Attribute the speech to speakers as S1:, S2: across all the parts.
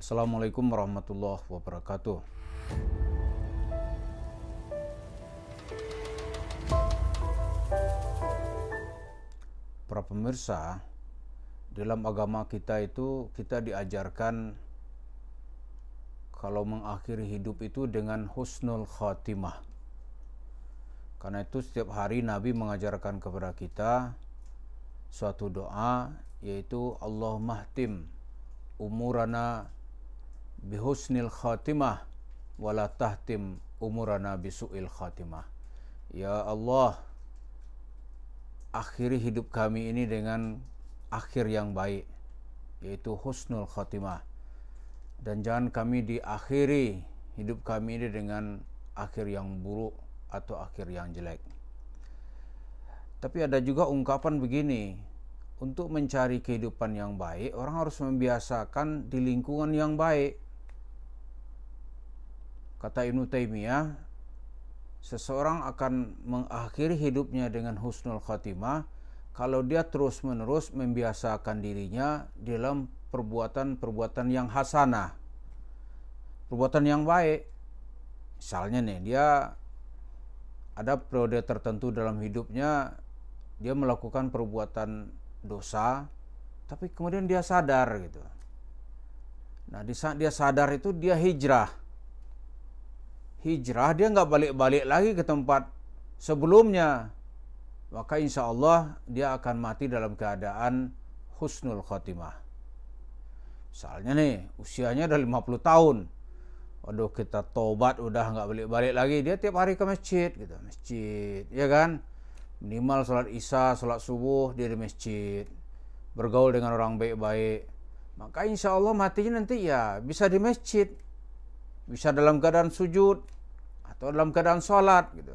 S1: Assalamualaikum warahmatullahi wabarakatuh. Para pemirsa, dalam agama kita itu kita diajarkan kalau mengakhiri hidup itu dengan husnul khatimah. Karena itu setiap hari Nabi mengajarkan kepada kita suatu doa, yaitu Allahumma htim umurana bihusnil khatimah wala tahtim umurana bisu'il khatimah. Ya Allah, akhiri hidup kami ini dengan akhir yang baik, yaitu husnul khatimah, dan jangan kami diakhiri hidup kami ini dengan akhir yang buruk atau akhir yang jelek. Tapi ada juga ungkapan begini, untuk mencari kehidupan yang baik, orang harus membiasakan di lingkungan yang baik. Kata Ibnu Taimiyah, seseorang akan mengakhiri hidupnya dengan husnul khatimah kalau dia terus-menerus membiasakan dirinya dalam perbuatan-perbuatan yang hasanah, perbuatan yang baik. Misalnya nih, dia ada periode tertentu dalam hidupnya dia melakukan perbuatan dosa, tapi kemudian dia sadar gitu. Nah, di saat dia sadar itu dia hijrah, dia nggak balik-balik lagi ke tempat sebelumnya, maka insya Allah dia akan mati dalam keadaan husnul khatimah. Misalnya nih, usianya udah 50 tahun, waduh kita tobat udah nggak balik-balik lagi, dia tiap hari ke masjid gitu, ya kan, minimal sholat isya, sholat subuh dia di masjid, bergaul dengan orang baik-baik, maka insya Allah matinya nanti ya bisa di masjid, bisa dalam keadaan sujud atau dalam keadaan sholat gitu.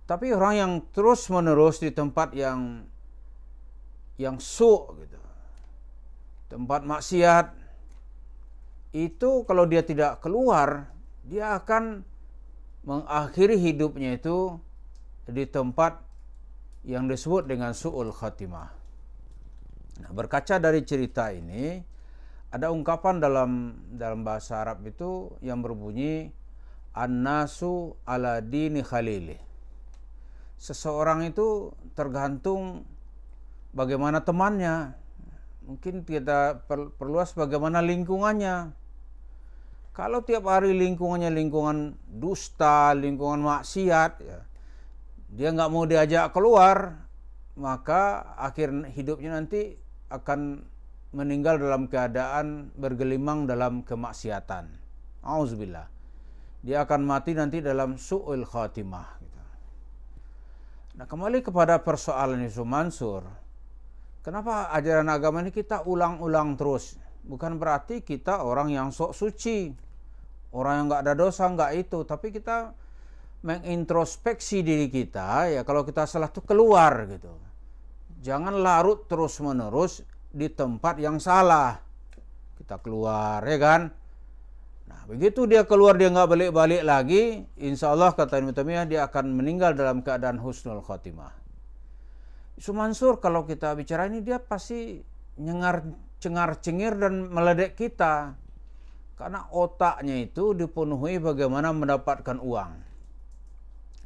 S1: Tapi orang yang terus menerus di tempat yang gitu, tempat maksiat, itu kalau dia tidak keluar, dia akan mengakhiri hidupnya itu di tempat yang disebut dengan su'ul khatimah. Nah, berkaca dari cerita ini, ada ungkapan dalam bahasa Arab itu yang berbunyi an-nasu ala dini khalili. Seseorang itu tergantung bagaimana temannya. Mungkin kita perluas bagaimana lingkungannya. Kalau tiap hari lingkungannya lingkungan dusta, lingkungan maksiat, ya, dia nggak mau diajak keluar, maka akhir hidupnya nanti akan meninggal dalam keadaan bergelimang dalam kemaksiatan. Auzubillah. Dia akan mati nanti dalam su'ul khatimah. Gitu. Nah, kembali kepada persoalan Yusuf Mansur. Kenapa ajaran agama ini kita ulang-ulang terus? Bukan berarti kita orang yang sok suci, orang yang nggak ada dosa, nggak itu. Tapi kita mengintrospeksi diri kita, ya kalau kita salah tuh keluar gitu. Jangan larut terus-menerus di tempat yang salah. Kita keluar, ya kan? Nah, begitu dia keluar, dia nggak balik-balik lagi, insya Allah kata Ibnu Taimiyah, dia akan meninggal dalam keadaan husnul khatimah. Yusuf Mansur kalau kita bicara ini dia pasti cengar-cengir dan meledek kita. Karena otaknya itu dipenuhi bagaimana mendapatkan uang.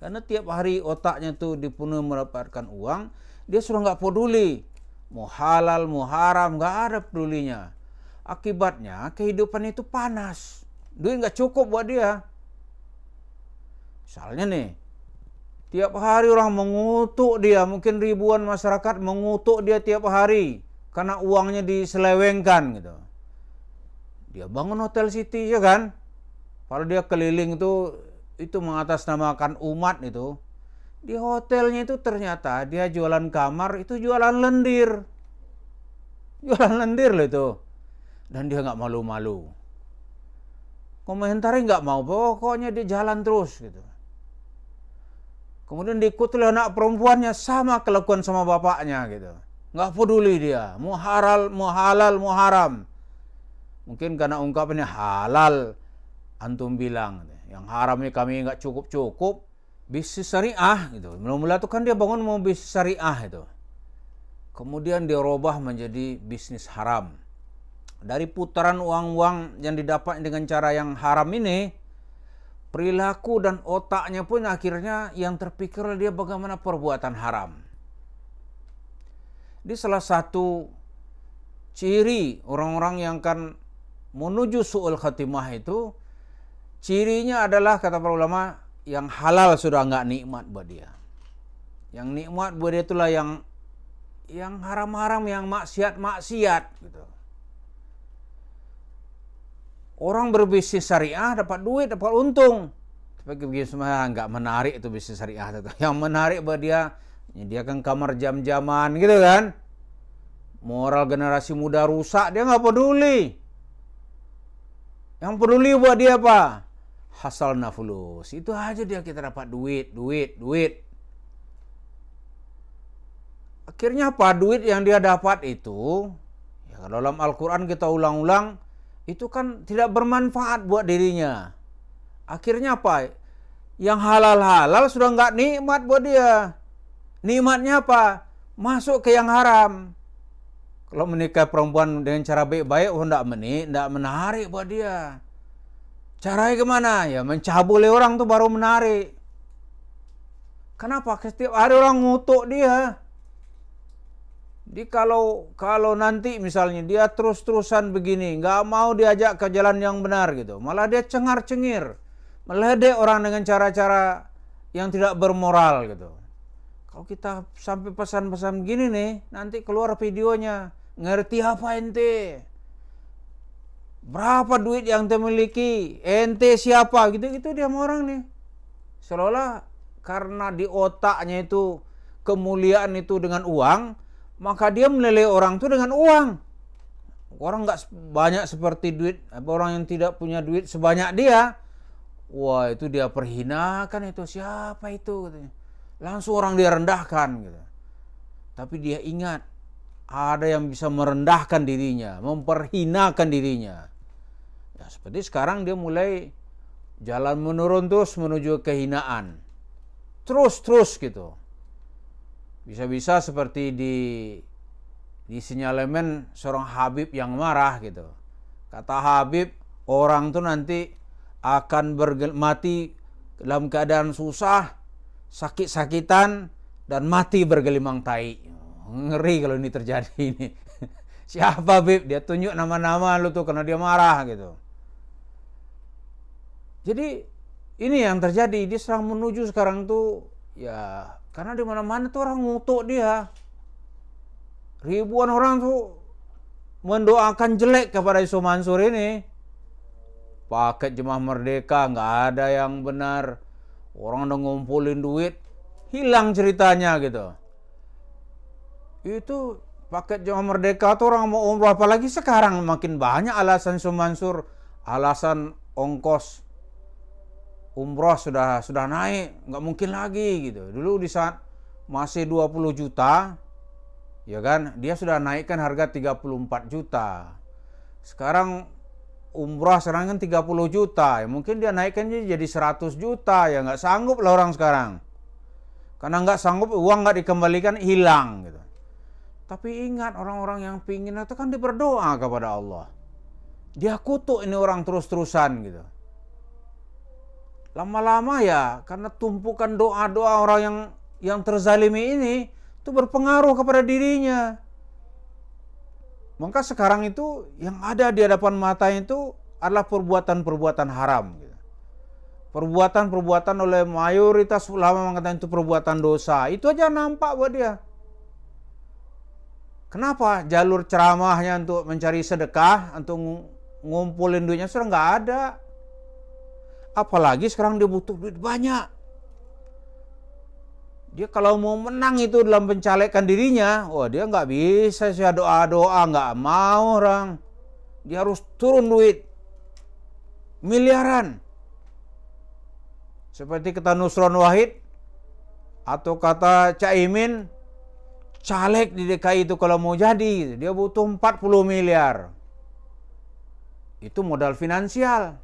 S1: Karena tiap hari otaknya itu dipenuhi mendapatkan uang, dia sudah nggak peduli. Mau halal, mau haram, nggak ada pedulinya. Akibatnya kehidupan itu panas. Duit nggak cukup buat dia. Misalnya nih, tiap hari orang mengutuk dia, mungkin ribuan masyarakat mengutuk dia tiap hari karena uangnya diselewengkan gitu. Dia bangun hotel city, ya kan? Kalau dia keliling itu mengatasnamakan umat itu. Di hotelnya itu ternyata dia jualan kamar, itu jualan lendir. Jualan lendir loh itu. Dan dia nggak malu-malu. Komentarnya nggak mau, pokoknya dia jalan terus gitu. Kemudian diikuti oleh anak perempuannya, sama kelakuan sama bapaknya gitu. Nggak peduli dia, mau halal, mau haram. Mungkin karena ungkapannya halal, antum bilang, yang haram ini kami nggak cukup-cukup, bisnis syariah gitu. Mula-mula itu kan dia bangun mau bisnis syariah itu. Kemudian dirubah menjadi bisnis haram. dari putaran uang-uang yang didapat dengan cara yang haram ini, perilaku dan otaknya pun akhirnya yang terpikir oleh dia bagaimana perbuatan haram. Di salah satu ciri orang-orang yang akan menuju su'ul khatimah itu, cirinya adalah, kata para ulama, yang halal sudah enggak nikmat buat dia. Yang nikmat buat dia itulah yang haram-haram, yang maksiat-maksiat gitu. Orang berbisnis syariah dapat duit, dapat untung. Tapi begini semua enggak menarik itu bisnis syariah itu. Yang menarik buat dia menyediakan kamar jam-jaman gitu kan. Moral generasi muda rusak, dia enggak peduli. Yang peduli buat dia apa? Hasal nafulus. Itu aja dia, kita dapat duit. Akhirnya apa? Duit yang dia dapat itu, ya kalau dalam Al-Quran kita ulang-ulang, itu kan tidak bermanfaat buat dirinya. Akhirnya apa? Yang halal-halal sudah enggak nikmat buat dia. Nikmatnya apa? Masuk ke yang haram. Kalau menikah perempuan dengan cara baik-baik, enggak menarik buat dia. Caranya kemana? Ya mencabuli orang tuh baru menarik. Kenapa? Setiap hari orang ngutuk dia. Jadi kalau nanti misalnya dia terus-terusan begini, nggak mau diajak ke jalan yang benar gitu, malah dia cengar-cengir, meledek orang dengan cara-cara yang tidak bermoral gitu. Kalau kita sampai pesan-pesan begini nih, nanti keluar videonya, ngerti apa ente? Berapa duit yang ente miliki? Ente siapa? Gitu-gitu dia sama orang nih. Seolah-olah karena di otaknya itu kemuliaan itu dengan uang, maka dia menilai orang itu dengan uang. Orang nggak banyak seperti duit, orang yang tidak punya duit sebanyak dia, wah itu dia perhinakan itu, siapa itu? Katanya. Langsung orang dia rendahkan gitu. Tapi dia ingat, ada yang bisa merendahkan dirinya, memperhinakan dirinya. Ya, seperti sekarang dia mulai jalan menurun terus menuju kehinaan. Terus gitu. Bisa-bisa seperti di sinyalemen seorang Habib yang marah gitu. Kata Habib, orang tuh nanti akan mati dalam keadaan susah, sakit-sakitan, dan mati bergelimang tai. Ngeri kalau ini terjadi ini. Siapa Habib? Dia tunjuk nama-nama lu tuh karena dia marah gitu. Jadi ini yang terjadi, dia sedang menuju sekarang tuh ya karena di mana-mana tuh orang ngutuk dia. Ribuan orang tuh mendoakan jelek kepada Yusuf Mansur ini. Paket Jemaah Merdeka nggak ada yang benar. Orang udah ngumpulin duit, hilang ceritanya gitu. Itu paket Jemaah Merdeka tuh orang mau umroh, apalagi sekarang makin banyak alasan Yusuf Mansur, alasan ongkos umroh sudah naik, nggak mungkin lagi gitu. Dulu di saat masih 20 juta, ya kan, dia sudah naikkan harga 34 juta. Sekarang umroh sekarang kan 30 juta, ya mungkin dia naikkan jadi 100 juta, ya nggak sanggup lah orang sekarang. Karena nggak sanggup, uang nggak dikembalikan, hilang gitu. Tapi ingat, orang-orang yang pingin itu kan dia berdoa kepada Allah. Dia kutuk ini orang terus-terusan gitu. Lama-lama ya, karena tumpukan doa-doa orang yang terzalimi ini, itu berpengaruh kepada dirinya. Maka sekarang itu yang ada di hadapan matanya itu adalah perbuatan-perbuatan haram. Perbuatan-perbuatan oleh mayoritas ulama mengatakan itu perbuatan dosa. Itu aja nampak buat dia. Kenapa? Jalur ceramahnya untuk mencari sedekah, untuk ngumpulin duitnya sudah nggak ada. Apalagi sekarang dia butuh duit banyak. Dia kalau mau menang itu dalam pencalekan dirinya, wah dia nggak bisa sih doa-doa, nggak mau orang. Dia harus turun duit miliaran. Seperti kata Nusron Wahid atau kata Caimin, caleg di DKI itu kalau mau jadi, dia butuh 40 miliar. Itu modal finansial.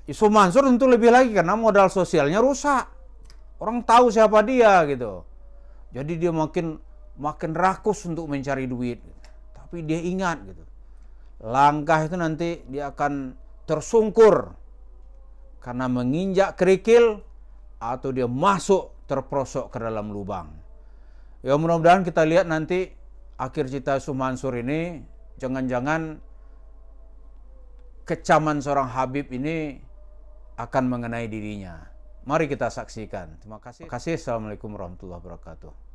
S1: Yusuf Mansur tentu lebih lagi karena modal sosialnya rusak. Orang tahu siapa dia gitu. Jadi dia makin rakus untuk mencari duit. Tapi dia ingat gitu. langkah itu nanti dia akan tersungkur karena menginjak kerikil atau dia masuk terperosok ke dalam lubang. Ya mudah-mudahan kita lihat nanti akhir cerita Yusuf Mansur ini, jangan-jangan kecaman seorang Habib ini akan mengenai dirinya. Mari kita saksikan. Terima kasih. Assalamualaikum warahmatullahi wabarakatuh.